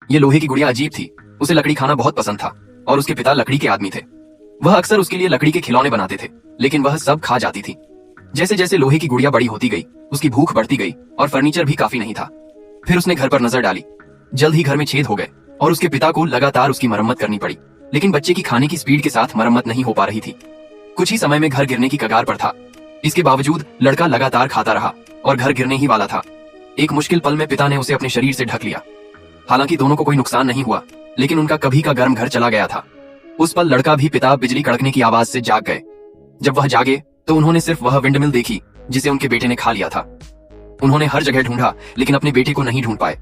ये लोहे की गुड़िया अजीब थी। उसे लकड़ी खाना बहुत पसंद था और उसके पिता लकड़ी के आदमी थे। वह अक्सर उसके लिए लकड़ी के खिलौने बनाते थे, लेकिन वह सब खा जाती थी। जैसे जैसे लोहे की गुड़िया बड़ी होती गई, उसकी भूख बढ़ती गई और फर्नीचर भी काफी नहीं था। फिर उसने घर पर नजर डाली। जल्द ही घर में छेद हो गए और उसके पिता को लगातार उसकी मरम्मत करनी पड़ी, लेकिन बच्चे की खाने की स्पीड के साथ मरम्मत नहीं हो पा रही थी। कुछ ही समय में घर गिरने की कगार पर था। इसके बावजूद लड़का लगातार खाता रहा और घर गिरने ही वाला था। एक मुश्किल पल में पिता ने उसे अपने शरीर से ढक लिया। हालांकि दोनों को कोई नुकसान नहीं हुआ, लेकिन उनका कभी का गर्म घर चला गया था। उस पल लड़का भी पिता बिजली कड़कने की आवाज से जाग गए। जब वह जागे तो उन्होंने सिर्फ वह विंडमिल देखी जिसे उनके बेटे ने खा लिया था। उन्होंने हर जगह ढूंढा, लेकिन अपने बेटे को नहीं ढूंढ पाए।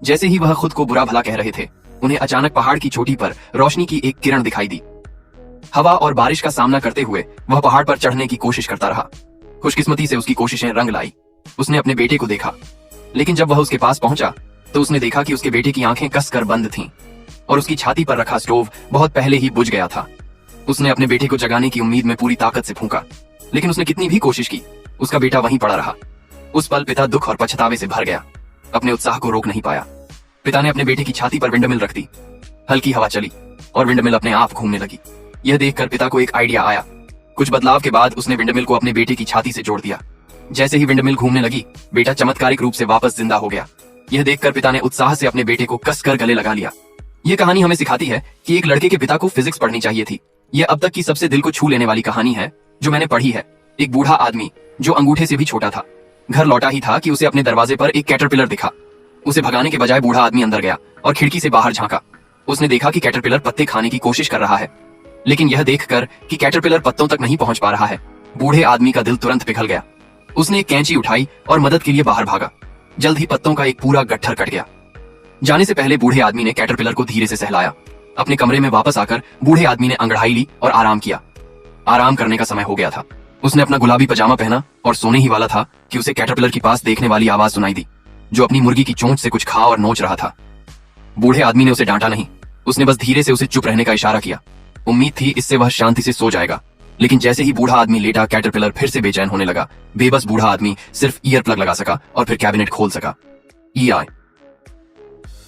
जैसे ही वह खुद को बुरा भला कह रहे थे, उन्हें अचानक पहाड़ की चोटी पर रोशनी की एक किरण दिखाई दी। हवा और बारिश का सामना करते हुए वह पहाड़ पर चढ़ने की कोशिश करता रहा। खुशकिस्मती से उसकी कोशिशें रंग लाई। उसने अपने बेटे को देखा, लेकिन जब वह उसके पास पहुंचा तो उसने देखा कि उसके बेटे की आंखें कसकर बंद थीं और उसकी छाती पर रखा स्टोव बहुत पहले ही बुझ गया था। उसने अपने बेटे को जगाने की उम्मीद में पूरी ताकत से फूंका, लेकिन उसने कितनी भी कोशिश की, उसका बेटा वहीं पड़ा रहा। उस पल पिता दुख और पछतावे से भर गया। अपने उत्साह को रोक नहीं पाया। पिता ने अपने बेटे की छाती पर विंडमिल रख दी। हल्की हवा चली और विंडमिल अपने आप घूमने लगी। यह देखकर पिता को एक आइडिया आया। कुछ बदलाव के बाद उसने विंडमिल को अपने बेटे की छाती से जोड़ दिया। जैसे ही विंडमिल घूमने लगी, बेटा चमत्कारिक रूप से वापस जिंदा हो गया। यह देखकर पिता ने उत्साह से अपने बेटे को कसकर गले लगा लिया। यह कहानी हमें सिखाती है कि एक लड़के के पिता को फिजिक्स पढ़नी चाहिए थी। यह अब तक की सबसे दिल को छू लेने वाली कहानी है जो मैंने पढ़ी है। एक बूढ़ा आदमी जो अंगूठे से भी छोटा था, घर लौटा ही था कि उसे अपने दरवाजे पर एक कैटरपिलर दिखा। उसे भगाने के बजाय बूढ़ा आदमी अंदर गया और खिड़की से बाहर झांका। उसने देखा कि कैटरपिलर पत्ते खाने की कोशिश कर रहा है, लेकिन यह देखकर कि कैटरपिलर पत्तों तक नहीं पहुंच पा रहा है, बूढ़े आदमी का दिल तुरंत पिघल गया। उसने एक कैंची उठाई और मदद के लिए बाहर भागा। जल्द ही पत्तों का एक पूरा गट्ठर कट गया। जाने से पहले बूढ़े आदमी ने कैटरपिलर को धीरे से सहलाया। अपने कमरे में वापस आकर बूढ़े आदमी ने अंगड़ाई ली और आराम किया। आराम करने का समय हो गया था। उसने अपना गुलाबी पजामा पहना और सोने ही वाला था कि उसे कैटरपिलर के पास देखने वाली आवाज सुनाई दी, जो अपनी मुर्गी की चोंच से कुछ खा और नोच रहा था। बूढ़े आदमी ने उसे डांटा नहीं, उसने बस धीरे से उसे चुप रहने का इशारा किया। उम्मीद थी इससे वह शांति से सो जाएगा, लेकिन जैसे ही बूढ़ा आदमी लेटा, कैटरपिलर फिर से बेचैन होने लगा। बेबस बूढ़ा आदमी सिर्फ ईयर प्लग लगा सका और फिर कैबिनेट खोल सका। EI